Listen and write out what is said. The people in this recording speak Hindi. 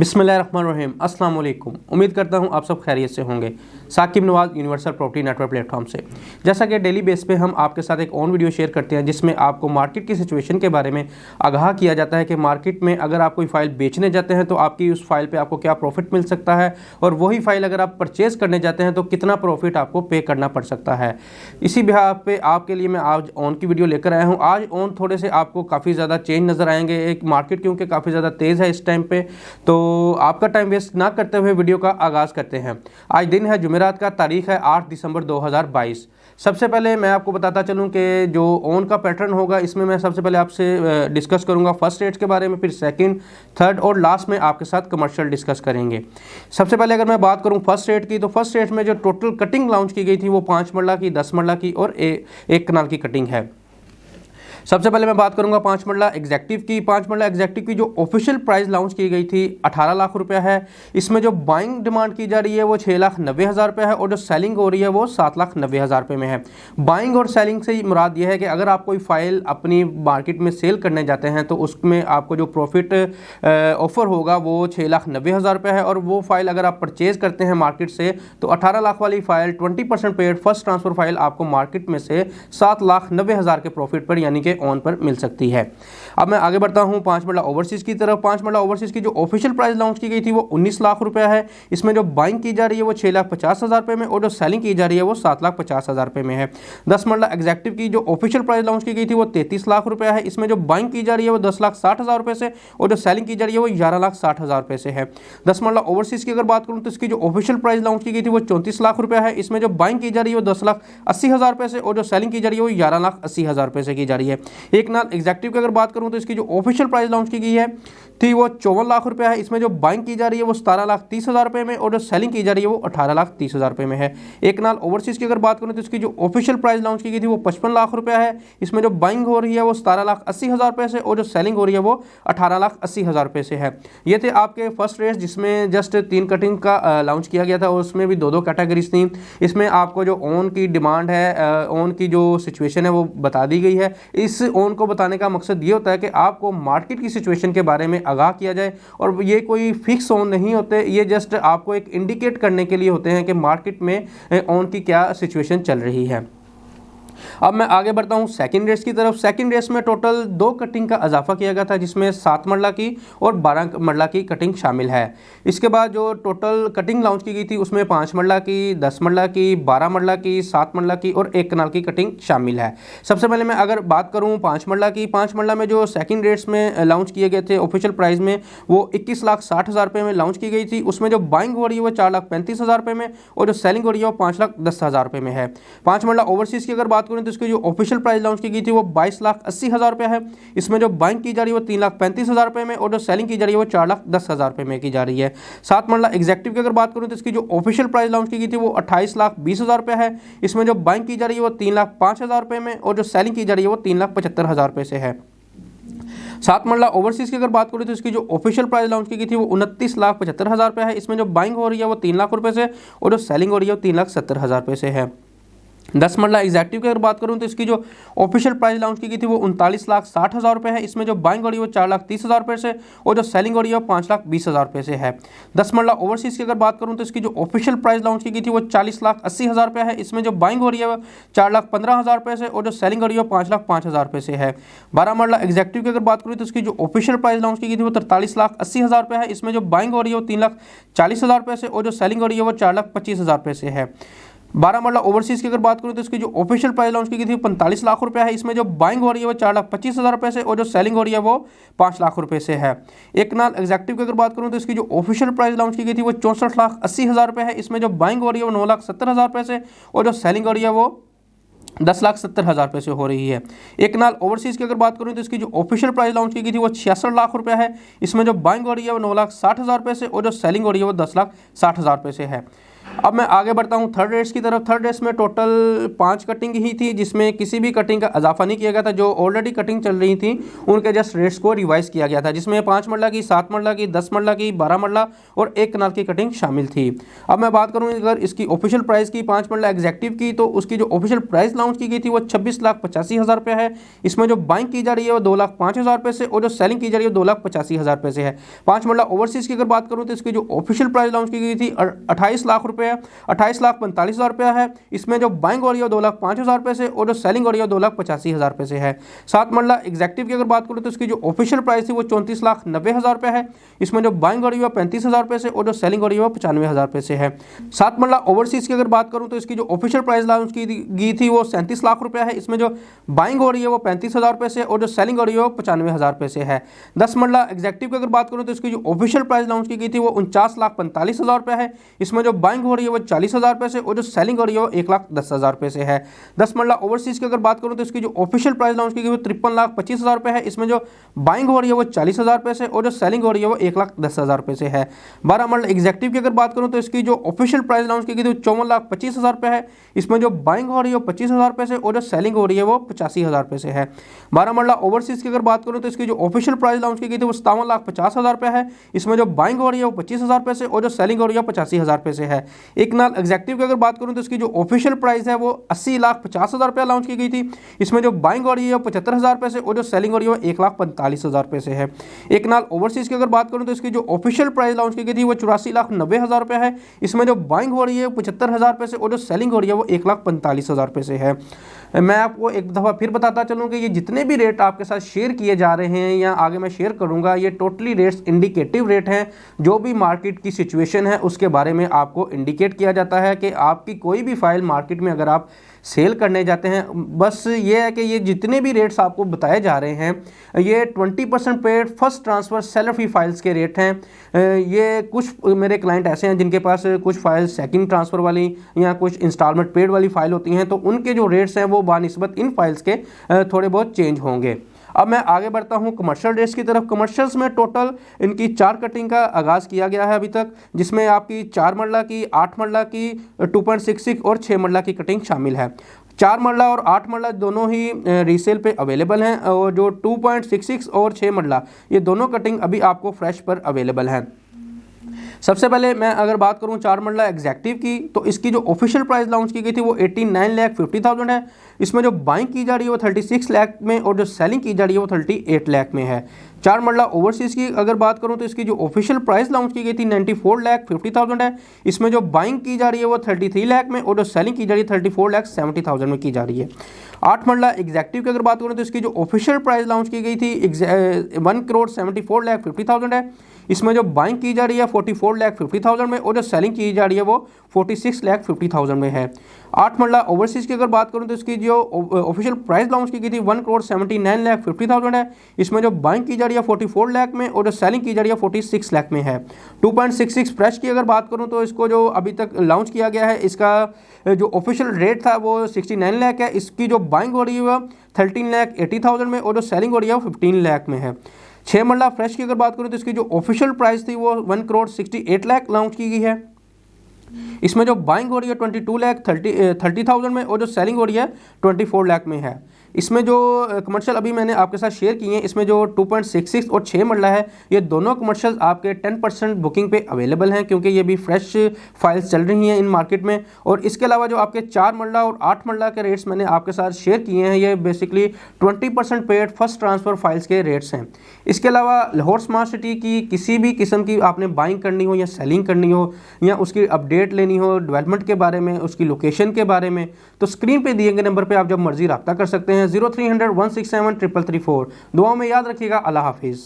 बिस्मिल्लाहिर्रहमानिर्रहीम। अस्सलाम वालेकुम। उम्मीद करता हूँ आप सब खैरियत से होंगे। साकिब नवाज़ यूनिवर्सल प्रॉपर्टी नेटवर्क प्लेटफॉर्म से जैसा कि डेली बेस पे हम आपके साथ एक ऑन वीडियो शेयर करते हैं जिसमें आपको मार्केट की सिचुएशन के बारे में आगाह किया जाता है कि मार्केट में अगर आप कोई फ़ाइल बेचने जाते हैं तो आपकी उस फाइल पे आपको क्या प्रॉफिट मिल सकता है, और वही फाइल अगर आप परचेज़ करने जाते हैं तो कितना प्रॉफिट आपको पे करना पड़ सकता है। इसी बिहार पे आपके लिए मैं आज ऑन की वीडियो लेकर आया हूँ। आज ऑन थोड़े से आपको काफ़ी ज़्यादा चेंज नज़र आएंगे। एक मार्केट क्योंकि काफ़ी ज़्यादा तेज़ है इस टाइम पे, तो आपका टाइम वेस्ट ना करते हुए वीडियो का आगाज़ करते हैं। आज दिन है जुमेरात का, तारीख है 8 दिसंबर 2022। सबसे पहले मैं आपको बताता चलूं कि जो ऑन का पैटर्न होगा इसमें मैं सबसे पहले आपसे डिस्कस करूंगा फर्स्ट रेट्स के बारे में, फिर सेकंड, थर्ड और लास्ट में आपके साथ कमर्शियल डिस्कस करेंगे। सबसे पहले अगर मैं बात करूं फर्स्ट रेट की, तो फर्स्ट रेट में जो टोटल कटिंग लॉन्च की गई थी वो 5 मरला की, 10 मरला की और एक कनाल की कटिंग है। सबसे पहले मैं बात करूंगा 5 मरला एग्जेक्टिव की। 5 मरला एग्जेक्टिव की जो ऑफिशियल प्राइस लॉन्च की गई थी 18 लाख रुपया है। इसमें जो बाइंग डिमांड की जा रही है वो 6,90,000 रुपये है, और जो सेलिंग हो रही है वो 7,90,000 रुपये में है। बाइंग और सेलिंग से मुराद ये है कि अगर आप कोई फाइल अपनी मार्केट में सेल करने जाते हैं तो उसमें आपको जो प्रॉफिट ऑफर होगा वो 6,90,000 रुपये है, और वो फाइल अगर आप परचेज करते हैं मार्केट से तो 18 लाख वाली file 20% paid first transfer file आपको मार्केट में से 7,90,000 के प्रॉफिट पर यानी कि ऑन पर मिल सकती है। अब मैं आगे बढ़ता हूं 5 मरला ओवरसीज की तरफ। 5 मरला ओवरसीज की जो ऑफिशियल प्राइस लॉन्च की गई थी वो 19 लाख रुपया है। इसमें जो बाइंग की जा रही है वो 6,50,000 रुपये में, और जो सेलिंग की जा रही है वो 7,50,000 रुपये में है। 10 मरला एग्जेक्टिव की जो ऑफिशियल प्राइस लॉन्च की गई थी वो 33 लाख रुपया है। इसमें जो बाइंग की जा रही है वो 10,60,000 रुपये से, और जो सेलिंग की जा रही है वो 11,60,000 रुपये से है। 10 मरला ओवरसीज की अगर बात करूँ तो इसकी जो ऑफिशियल प्राइस लॉन्च की गई थी वो 34 लाख रुपया है। इसमें जो बाइंग की जा रही है वो 10,80,000 रुपये से, और जो सेलिंग की जा रही है वो 11,80,000 रुपये से की जा रही है। एक नाल एग्जेक्टिव की अगर बात करूं तो इसकी जो ऑफिशियल प्राइस लॉन्च की गई है थी वो 54 लाख रुपया है। इसमें जो बाइंग की जा रही है वो 17,30,000 रुपये में, और जो सेलिंग की जा रही है वो 18,30,000 रुपये में है। एक नाल ओवरसीज की अगर बात करूं तो इसकी जो ऑफिशियल प्राइस लॉन्च की गई थी वो 55 लाख रुपया है। इसमें जो बाइंग हो रही है वो 17,80,000 रुपये से, और जो सेलिंग हो रही है वो 18,80,000 रुपये से है। ये थे आपके फर्स्ट रेट्स जिसमें जस्ट 3 कटिंग का लॉन्च किया गया था, और उसमें भी 2 कैटेगरीज थी। इसमें आपको जो ऑन की डिमांड है, ऑन की जो सिचुएशन है वो बता दी गई है। इस ऑन को बताने का मकसद ये होता है कि आपको मार्केट की सिचुएशन के बारे में आगाह किया जाए, और ये कोई फिक्स ऑन नहीं होते, ये जस्ट आपको एक इंडिकेट करने के लिए होते हैं कि मार्केट में ऑन की क्या सिचुएशन चल रही है। अब मैं आगे बढ़ता हूं सेकंड रेस की तरफ। सेकंड रेस में टोटल 2 कटिंग का इजाफा किया गया था जिसमें 7 मरला की और 12 मरला की कटिंग शामिल है। इसके बाद जो टोटल कटिंग लॉन्च की गई थी उसमें 5 मरला की, 10 मरला की, 12 मरला की, 7 मरला की और 1 कनाल की कटिंग शामिल है। सबसे पहले मैं अगर बात करूँ 5 मरला की, 5 मरला में जो सेकंड रेट्स में लॉन्च किए गए थे ऑफिशियल प्राइस में वो 21,60,000 रुपये में लॉन्च की गई थी। उसमें जो बाइंग हो रही है वो 4,35,000 रुपये में, और जो सेलिंग हो रही है वो 5,10,000 रुपये में है। 5 मरला ओवरसीज की अगर बात करें तो इसकी जो ऑफिशियल प्राइस लॉन्च की गई थी वो 22,80,000 रुपये है। इसमें जो बाइंग की जा रही है वो 3,35,000 रुपये में, और जो सेलिंग की जा रही है वो 4,10,000 रुपये में की जा रही है। 7 मरला एग्जेक्टिव की अगर बात करूँ तो इसकी जो ऑफिशियल प्राइस लॉन्च की गई थी वो 28,20,000 रुपये है। इसमें जो बाइंग की जा रही है वो 3,05,000 रुपये में, और जो सेलिंग की जा रही है वो 3,75,000 रुपये से है। 7 मरला ओवरसीज की अगर बात करें तो इसकी जो ऑफिशियल प्राइस लॉन्च की गई थी वो 29,75,000 रुपये है। इसमें जो बाइंग हो रही है वो 3 लाख रुपये से, और जो सेलिंग हो रही है वो 3,70,000 रुपये से है। 10 मरला एग्जेक्टिव की अगर बात करूं तो इसकी जो ऑफिशियल प्राइस लॉन्च की गई थी वो 39,60,000 रुपये है। इसमें जो बाइंग हो रही है वो 4,30,000 रुपये से, और जो सेलिंग हो रही है वो 5,20,000 रुपये से है। 10 मरला ओवरसीज की अगर बात करूं तो इसकी जो ऑफिशियल प्राइस लॉन्च की गई थी वो 40,80,000 रुपये है। इसमें जो बाइंग हो रही है वो 4,15,000 रुपये से, और जो सेलिंग हो रही है वो 5,05,000 रुपये से है। 12 मरला एग्जेक्टिव की अगर बात करूँ तो इसकी जो ऑफिशियल प्राइस लॉन्च की गई थी वो 43,80,000 रुपये है। इसमें जो बाइंग हो रही है वो 3,40,000 रुपये से, और जो सेलिंग हो रही है वो 4,25,000 रुपये से है। 12 मरला ओवरसीज की अगर बात करूँ तो इसकी जो ऑफिशियल प्राइस लॉन्च की गई थी 45 लाख रुपया है। इसमें जो बाइंग हो रही है वो 4,25,000 रुपये से, और जो सेलिंग हो रही है वो 5 लाख रुपये से है। एक नाल एग्जेक्टिव की अगर बात करूँ तो इसकी जो ऑफिशियल प्राइस लॉन्च की गई थी वो 64,80,000 रुपये है। इसमें जो बाइंग हो रही है वो 9,70,000 रुपये से, और जो सेलिंग हो रही है वो 10,70,000 रुपये से हो रही है। एक नाल ओवरसीज की अगर बात करूँ तो इसकी जो ऑफिशियल प्राइस लॉन्च की गई थी वो 66 लाख रुपया है। इसमें जो बाइंग हो रही है वो 9,60,000 रुपये से, और जो सेलिंग हो रही है वो 10,60,000 रुपये से है। अब मैं आगे बढ़ता हूँ थर्ड रेट्स की तरफ। थर्ड रेट्स में टोटल 5 कटिंग ही थी, जिसमें किसी भी कटिंग का इजाफा नहीं किया गया था। जो ऑलरेडी कटिंग चल रही थी उनके जस्ट रेट्स को रिवाइज किया गया था, जिसमें 5 मरला की, 7 मरला की, 10 मरला की, 12 मरला और 1 कनाल की कटिंग शामिल थी। अब मैं बात करूँ अगर इसकी ऑफिशियल प्राइस की 5 मरला एग्जैक्टिव की, तो उसकी जो ऑफिशियल प्राइस लॉन्च की गई थी वो 26,85,000 रुपये है। इसमें जो बाइंग की जा रही है वो 2,05,000 रुपये से और जो सेलिंग की जा रही है 2,85,000 रुपये से है। 5 मरला ओवरसीज की अगर बात करूँ तो इसकी जो ऑफिशियल प्राइस लॉन्च की गई थी 28 लाख रुपये है, 28,45,000 रुपया है। इसमें जो बाइंग हो रही है 2,05,000 रुपये से और जो सेलिंग हो रही है 2,85,000 रुपये से है। 7 मरला एग्जैक्टिव की अगर बात करूँ तो इसकी जो ऑफिशियल प्राइस थी वो 34,90,000 रुपये है। इसमें जो बाइंग हो रही है 35,000 रुपये से और जो सेलिंग हो रही है 95,000 रुपये से है। 7 मरला ओवरसीज की अगर बात करूँ तो इसकी जो ऑफिशियल प्राइस लॉन्च की गई थी वो 37 लाख रुपये है। इसमें जो बाइंग हो रही है वो 35,000 रुपये से और जो सेलिंग हो रही है वो 95,000 रुपये से है। 10 मरला एग्जैक्टिव की अगर बात करूँ तो इसकी जो ऑफिशियल प्राइस लॉन्च की गई थी वो 49,45,000 रुपये है। इसमें जो बाइंग हो रही है वो 40,000 रुपये से और जो सेलिंग हो रही है वो 1,10,000 रुपये से है। 10 मरला ओवरसीज की अगर बात करूँ तो इसकी जो ऑफिशियल प्राइस लॉन्च की गई वो 53,25,000 रुपये है। इसमें जो बाइंग हो रही है वो 40,000 रुपये से और जो सेलिंग हो रही है वो 1,10,000 रुपये से है। 12 मरला एग्जैक्टिव की अगर बात करूँ तो इसकी जो ऑफिशियल प्राइस लॉन्च की गई थी 54,25,000 रुपये है। इसमें जो बाइंग हो रही है वो 25,000 रुपये से और जो सेलिंग हो रही है वो 85,000 रुपये से है। 12 मरला ओवरसीज की अगर बात करूँ तो इसकी जो ऑफिशियल प्राइस लॉन्च की गई थी वो 57,50,000 रुपये है। इसमें जो बाइंग हो रही है वो 25,000 रुपये से और जो सेलिंग हो रही है 85,000 रुपये से है। एक नाल एग्जैक्टिव की अगर बात करूँ तो इसकी जो ऑफिशियल प्राइस है वो 80,50,000 रुपये लॉन्च की गई थी। इसमें जो बाइंग हो रही है वो 75,000 रुपये से और जो सेलिंग हो रही है वो 1,45,000 रुपये से है। एक नाल ओवरसीज की अगर बात करूँ तो इसकी जो ऑफिशियल प्राइस लॉन्च की गई थी वो 84,90,000 रुपये है। इसमें जो बाइंग हो रही है 75,000 रुपये से और जो सेलिंग हो रही है वो 1,45,000 रुपये से है। मैं आपको एक दफ़ा फिर बताता चलूँ कि ये जितने भी रेट आपके साथ शेयर किए जा रहे हैं या आगे मैं शेयर करूँगा, ये टोटली रेट्स इंडिकेटिव रेट हैं। जो भी मार्केट की सिचुएशन है उसके बारे में आपको इंडिकेट किया जाता है कि आपकी कोई भी फाइल मार्केट में अगर आप सेल करने जाते हैं, बस ये है कि ये जितने भी रेट्स आपको बताए जा रहे हैं ये 20% पेड फर्स्ट ट्रांसफ़र सेलर फी फाइल्स के रेट हैं। ये कुछ मेरे क्लाइंट ऐसे हैं जिनके पास कुछ फाइल्स सेकंड ट्रांसफ़र वाली या कुछ इंस्टॉलमेंट पेड वाली फ़ाइल होती हैं, तो उनके जो रेट्स हैं वो बानिस्बत इन फाइल्स के थोड़े बहुत चेंज होंगे। अब मैं आगे बढ़ता हूं कमर्शियल रेट्स की तरफ। कमर्शियल्स में टोटल इनकी 4 कटिंग का आगाज़ किया गया है अभी तक, जिसमें आपकी 4 मरला की, 8 मरला की, 2.66 और 6 मरला की कटिंग शामिल है। 4 मरला और 8 मरला दोनों ही रीसेल पे अवेलेबल हैं और जो 2.66 और 6 मरला ये दोनों कटिंग अभी आपको फ्रेश पर अवेलेबल हैं। सबसे पहले मैं अगर बात करूं 4 मरला एग्जैक्टिव की, तो इसकी जो ऑफिशियल प्राइस लॉन्च की गई थी वो 89,50,000 है। इसमें जो बाइंग की जा रही है वो 36 लाख में और जो सेलिंग की जा रही है वो 38 लाख में है। 4 मरला ओवरसीज़ की अगर बात करूं तो इसकी जो ऑफिशियल प्राइस लॉन्च की गई थी 94,50,000 है। इसमें जो बाइंग की जा रही है वो 33 लाख में और जो सेलिंग की जा रही है 34,70,000 में की जा रही है। 8 मरला एग्जैक्टिव की अगर बात करूं तो इसकी जो ऑफिशियल प्राइस लॉन्च की गई थी 1,74,50,000 है। इसमें जो बाइंग की जा रही है 44,50,000 में और जो सेलिंग की जा रही है वो 46,50,000 में है। 8 मरला ओवरसीज़ की अगर बात करूं तो इसकी जो ऑफिशियल प्राइस लॉन्च की गई थी 1,79,50,000 है। इसमें जो बाइंग की जा रही है 44 लाख में और जो सेलिंग की जा रही है 46 लाख में है। 2.66 फ्रेश की अगर बात करूं तो इसको जो अभी तक लॉन्च किया गया है इसका जो ऑफिशियल रेट था वो 69 लाख है। इसकी जो बाइंग हो रही है वो 13,80,000 में और जो सेलिंग हो रही है वो 15 लाख में है। 6 मरला फ्रेश की अगर बात करूं तो इसकी जो ऑफिशियल प्राइस थी वो 1,68 लाख लॉन्च की गई है। इसमें जो बाइंग हो रही है 22,30,000 में और जो सेलिंग हो रही है 24 लाख में है। इसमें जो कमर्शियल अभी मैंने आपके साथ शेयर किए हैं, इसमें जो 2.66 और 6 मरला है ये दोनों कमर्शियल आपके 10% बुकिंग पे अवेलेबल हैं, क्योंकि ये भी फ्रेश फाइल्स चल रही हैं इन मार्केट में। और इसके अलावा जो आपके 4 मरला और 8 मरला के रेट्स मैंने आपके साथ शेयर किए हैं ये basically 20% paid first transfer files के रेट्स हैं। इसके अलावा लाहौर स्मार्ट सिटी की किसी भी किस्म की आपने बाइंग करनी हो या सेलिंग करनी हो या उसकी अपडेट लेनी हो डेवलपमेंट के बारे में, उसकी लोकेशन के बारे में, तो स्क्रीन पे दिए गए नंबर पे आप जब मर्जी रब्ता कर सकते हैं 0300 167 334। दुआओं में याद रखिएगा। अल्लाह हाफिज़।